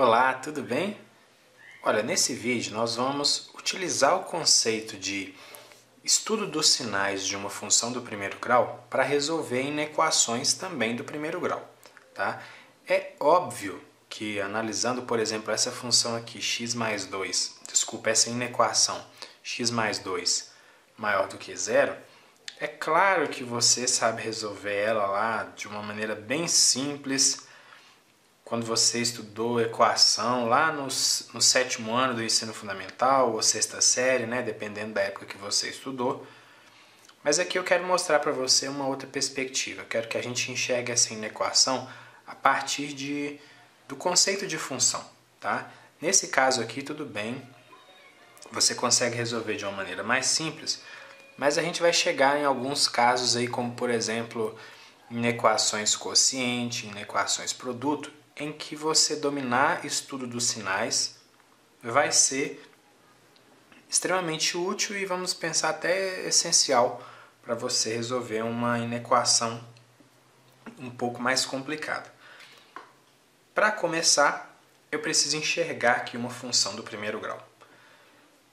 Olá, tudo bem? Olha, nesse vídeo nós vamos utilizar o conceito de estudo dos sinais de uma função do primeiro grau para resolver inequações também do primeiro grau, tá? É óbvio que analisando, por exemplo, essa função aqui, x mais 2, desculpa, essa inequação, x mais 2 maior do que zero, é claro que você sabe resolver ela lá de uma maneira bem simples, quando você estudou equação lá no sétimo ano do ensino fundamental ou sexta série, né, dependendo da época que você estudou. Mas aqui eu quero mostrar para você uma outra perspectiva. Eu quero que a gente enxergue essa inequação a partir do conceito de função, tá? Nesse caso aqui, tudo bem, você consegue resolver de uma maneira mais simples, mas a gente vai chegar em alguns casos aí, como por exemplo, inequações quociente, inequações produto, em que você dominar estudo dos sinais vai ser extremamente útil e vamos pensar até essencial para você resolver uma inequação um pouco mais complicada. Para começar, eu preciso enxergar aqui uma função do primeiro grau.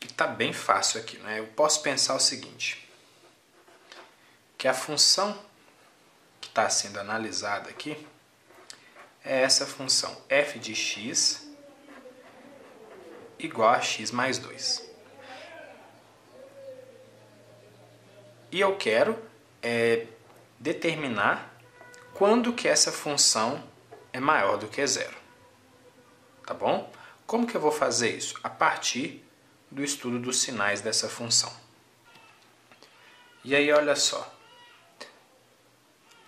E está bem fácil aqui, né? Eu posso pensar o seguinte, que a função que está sendo analisada aqui é essa função f de x igual a x mais 2. E eu quero determinar quando que essa função é maior do que zero. Tá bom? Como que eu vou fazer isso? A partir do estudo dos sinais dessa função. E aí, olha só.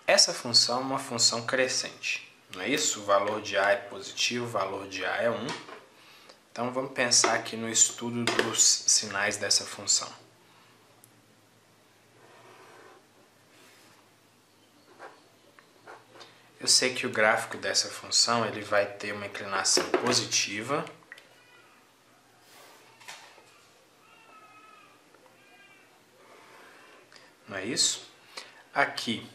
Essa função é uma função crescente. Não é isso? O valor de A é positivo, o valor de A é 1. Então, vamos pensar aqui no estudo dos sinais dessa função. Eu sei que o gráfico dessa função ele vai ter uma inclinação positiva. Não é isso? Aqui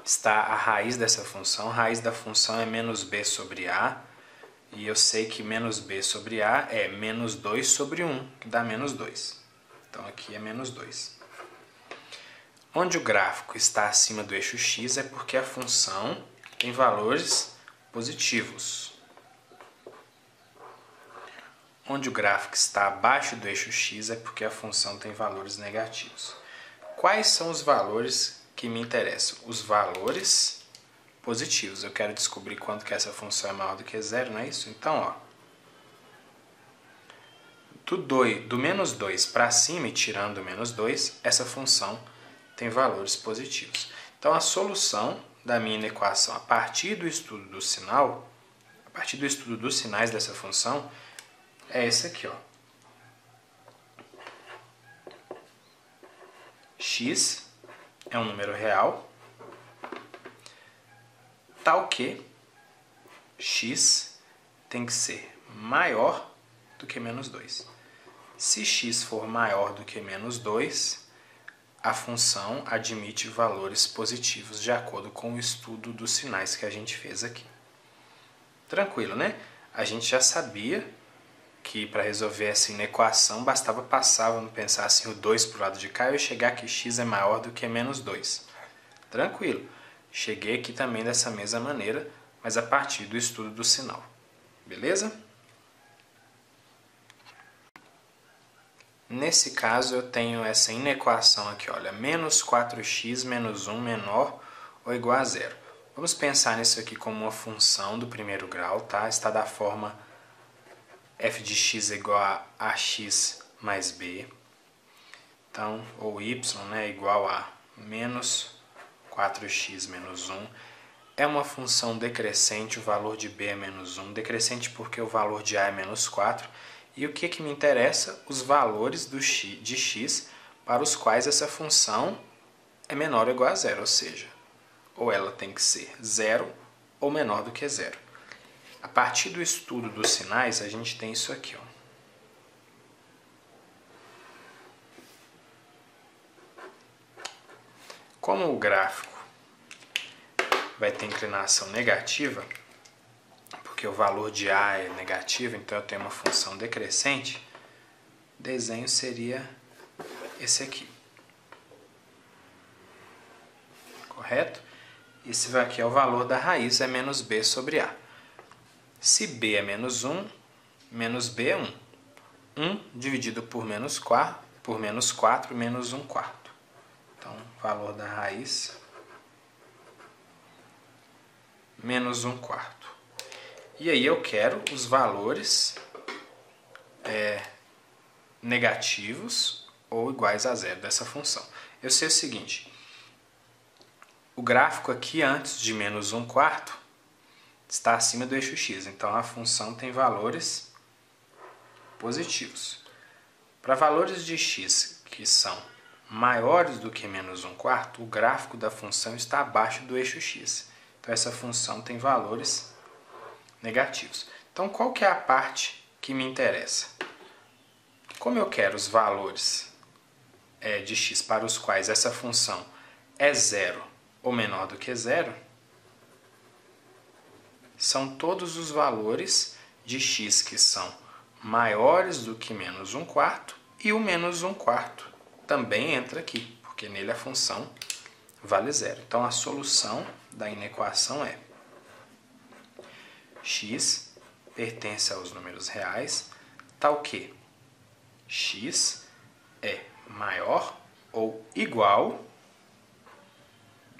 está a raiz dessa função. A raiz da função é menos b sobre a. E eu sei que menos b sobre a é menos 2 sobre 1, que dá menos 2. Então aqui é menos 2. Onde o gráfico está acima do eixo x é porque a função tem valores positivos. Onde o gráfico está abaixo do eixo x é porque a função tem valores negativos. Quais são os valores que me interessam? Os valores positivos. Eu quero descobrir quanto que essa função é maior do que zero, não é isso? Então, ó, do menos 2 para cima e tirando o menos 2, essa função tem valores positivos. Então, a solução da minha equação a partir do estudo do sinal, a partir do estudo dos sinais dessa função, é esse aqui, ó. X é um número real, tal que x tem que ser maior do que menos 2. Se x for maior do que menos 2, a função admite valores positivos de acordo com o estudo dos sinais que a gente fez aqui. Tranquilo, né? A gente já sabia que para resolver essa inequação bastava passar, vamos pensar assim, o 2 para o lado de cá e eu chegar que x é maior do que menos 2. Tranquilo. Cheguei aqui também dessa mesma maneira, mas a partir do estudo do sinal. Beleza? Nesse caso eu tenho essa inequação aqui, olha, menos 4x menos 1 menor ou igual a zero. Vamos pensar nisso aqui como uma função do primeiro grau, tá? Está da forma f de x é igual a ax mais b. Então, ou y, né, igual a menos 4x menos 1. É uma função decrescente, o valor de b é menos 1. Decrescente porque o valor de a é menos 4. E o que me interessa? Os valores de x para os quais essa função é menor ou igual a zero. Ou seja, ou ela tem que ser zero ou menor do que zero. A partir do estudo dos sinais, a gente tem isso aqui, ó. Como o gráfico vai ter inclinação negativa, porque o valor de A é negativo, então eu tenho uma função decrescente, o desenho seria esse aqui. Correto? Esse aqui é o valor da raiz, é menos b sobre a. Se b é menos 1, menos b é 1. 1 dividido por menos 4, menos 1 quarto. Então, valor da raiz, menos 1 quarto. E aí eu quero os valores negativos ou iguais a zero dessa função. Eu sei o seguinte, o gráfico aqui antes de menos 1 quarto está acima do eixo x, então a função tem valores positivos. Para valores de x que são maiores do que menos 1 quarto, o gráfico da função está abaixo do eixo x. Então essa função tem valores negativos. Então qual que é a parte que me interessa? Como eu quero os valores de x para os quais essa função é zero ou menor do que zero, são todos os valores de x que são maiores do que menos 1 quarto, e o menos 1 quarto também entra aqui, porque nele a função vale zero. Então a solução da inequação é x pertence aos números reais, tal que x é maior ou igual,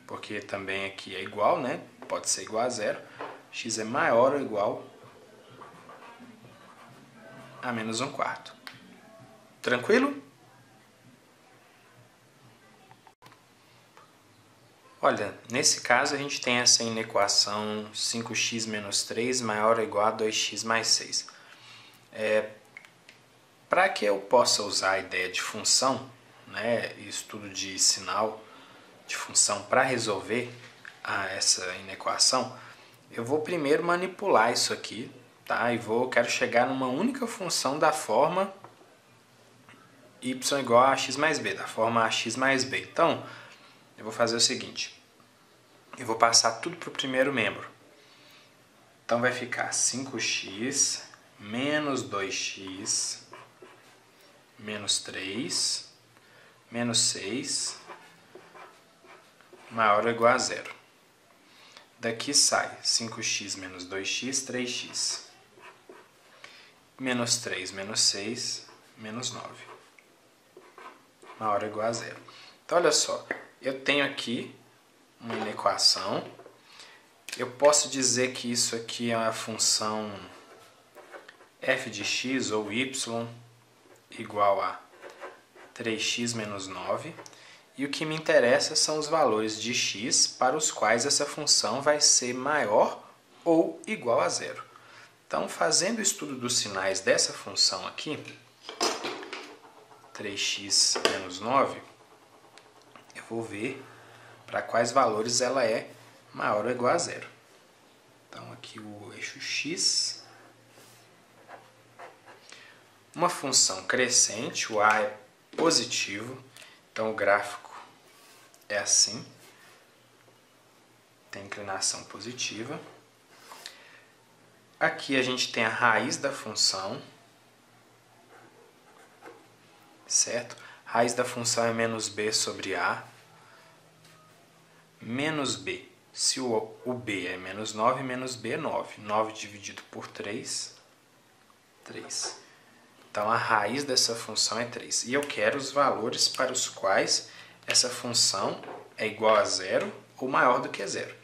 porque também aqui é igual, né? Pode ser igual a zero. X é maior ou igual a menos 1 quarto. Tranquilo? Olha, nesse caso a gente tem essa inequação 5x menos 3 maior ou igual a 2x mais 6. Para que eu possa usar a ideia de função, né, estudo de sinal de função para resolver essa inequação, eu vou primeiro manipular isso aqui, tá? E quero chegar numa única função da forma y igual a x mais b, da forma ax mais b. Então, eu vou fazer o seguinte, eu vou passar tudo para o primeiro membro. Então vai ficar 5x menos 2x menos 3 menos 6 maior ou igual a zero. Daqui sai 5x menos 2x, 3x. Menos 3 menos 6, menos 9. Maior ou igual a zero. Então, olha só, eu tenho aqui uma inequação. Eu posso dizer que isso aqui é uma função f de x ou y igual a 3x menos 9. E o que me interessa são os valores de x para os quais essa função vai ser maior ou igual a zero. Então, fazendo o estudo dos sinais dessa função aqui, 3x menos 9, eu vou ver para quais valores ela é maior ou igual a zero. Então, aqui o eixo x, uma função crescente, o a é positivo, então o gráfico é assim, tem inclinação positiva. Aqui a gente tem a raiz da função, certo? Raiz da função é menos b sobre a. Menos b, se o b é menos 9, menos b é 9. 9 dividido por 3, 3. Então a raiz dessa função é 3. E eu quero os valores para os quais essa função é igual a zero ou maior do que zero.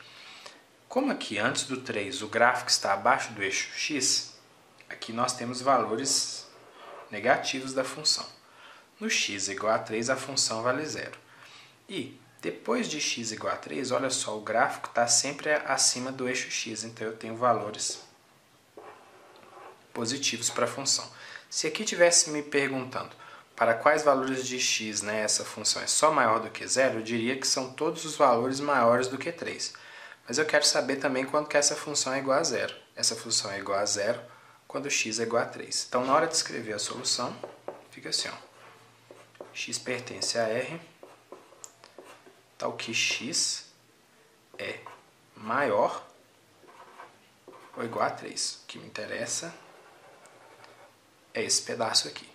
Como aqui antes do 3 o gráfico está abaixo do eixo x, aqui nós temos valores negativos da função. No x igual a 3 a função vale zero. E depois de x igual a 3, olha só, o gráfico está sempre acima do eixo x, então eu tenho valores positivos para a função. Se aqui tivesse me perguntando para quais valores de x, né, essa função é só maior do que zero, eu diria que são todos os valores maiores do que 3. Mas eu quero saber também quando que essa função é igual a zero. Essa função é igual a zero quando x é igual a 3. Então, na hora de escrever a solução, fica assim, ó. X pertence a R, tal que x é maior ou igual a 3. O que me interessa é esse pedaço aqui,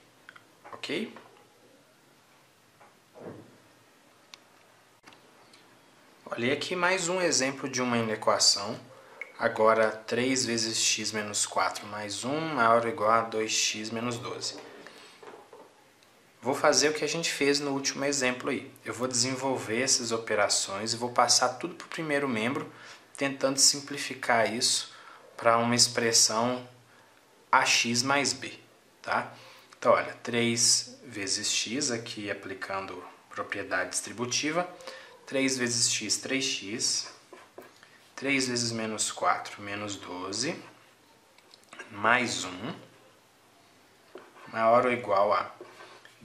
ok? Olha aqui mais um exemplo de uma inequação. Agora 3 vezes x menos 4 mais 1 maior ou igual a 2x menos 12. Vou fazer o que a gente fez no último exemplo aí. Eu vou desenvolver essas operações e vou passar tudo para o primeiro membro, tentando simplificar isso para uma expressão ax mais b, tá? Então, olha, 3 vezes x, aqui aplicando propriedade distributiva, 3 vezes x, 3x, 3 vezes menos 4, menos 12, mais 1, maior ou igual a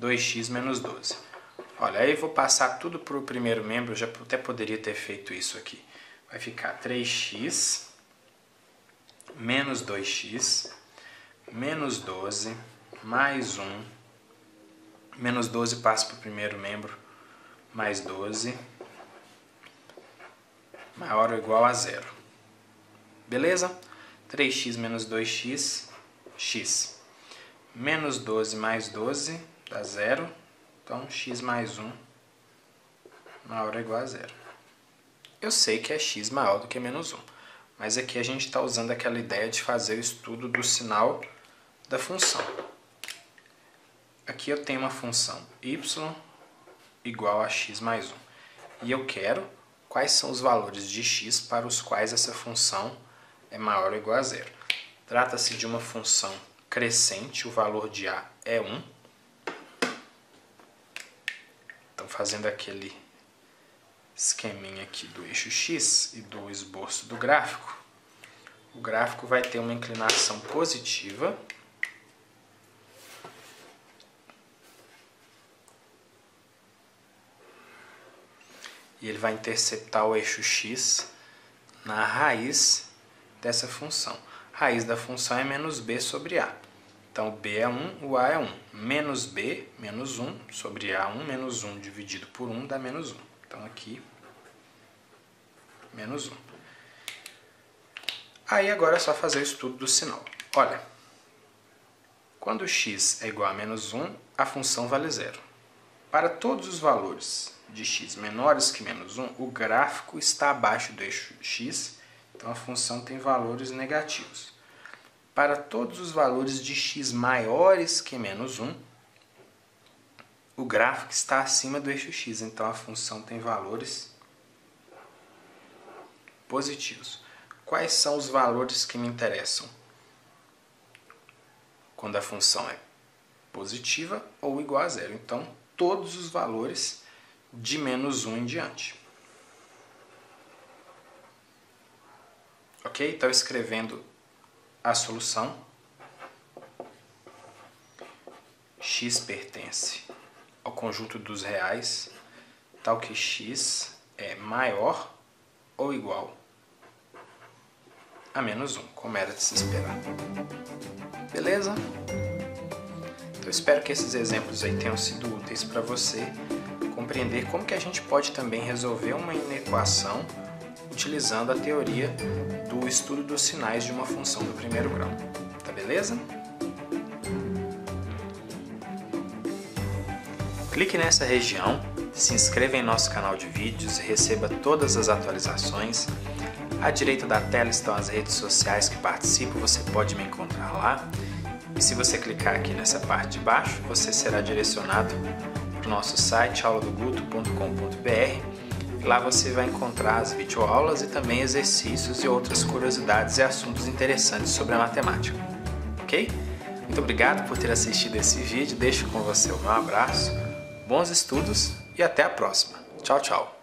2x menos 12. Olha, aí eu vou passar tudo para o primeiro membro, eu já até poderia ter feito isso aqui. Vai ficar 3x menos 2x menos 12 mais 1. Menos 12 passa para o primeiro membro, mais 12, maior ou igual a 0. Beleza? 3x menos 2x, x. Menos 12 mais 12 dá 0. Então, x mais 1 maior ou igual a 0. Eu sei que é x maior do que menos 1. Mas aqui a gente está usando aquela ideia de fazer o estudo do sinal da função. Aqui eu tenho uma função y igual a x mais 1. E eu quero quais são os valores de x para os quais essa função é maior ou igual a 0. Trata-se de uma função crescente, o valor de a é 1. Então, fazendo aquele esqueminha aqui do eixo x e do esboço do gráfico, o gráfico vai ter uma inclinação positiva e ele vai interceptar o eixo x na raiz dessa função. A raiz da função é menos b sobre a. Então, b é 1, o a é 1. Menos b, menos 1, sobre a, 1 menos 1 dividido por 1 dá menos 1. Então, aqui, menos 1. Aí, agora é só fazer o estudo do sinal. Olha, quando x é igual a menos 1, a função vale 0. Para todos os valores de x menores que menos 1, o gráfico está abaixo do eixo x, então a função tem valores negativos. Para todos os valores de x maiores que menos 1, o gráfico está acima do eixo x, então a função tem valores positivos. Quais são os valores que me interessam? Quando a função é positiva ou igual a 0. Então, todos os valores de menos 1 em diante. Ok? Então, escrevendo a solução, x pertence ao conjunto dos reais, tal que x é maior ou igual a menos 1, como era de se esperar. Beleza? Então, espero que esses exemplos aí tenham sido úteis para você compreender como que a gente pode também resolver uma inequação utilizando a teoria do estudo dos sinais de uma função do primeiro grau. Tá beleza? Clique nessa região, se inscreva em nosso canal de vídeos e receba todas as atualizações. À direita da tela estão as redes sociais que participo, você pode me encontrar lá. E se você clicar aqui nessa parte de baixo, você será direcionado para o nosso site auladoguto.com.br. Lá você vai encontrar as videoaulas e também exercícios e outras curiosidades e assuntos interessantes sobre a matemática. Ok? Muito obrigado por ter assistido esse vídeo. Deixo com você o meu abraço, bons estudos e até a próxima. Tchau, tchau!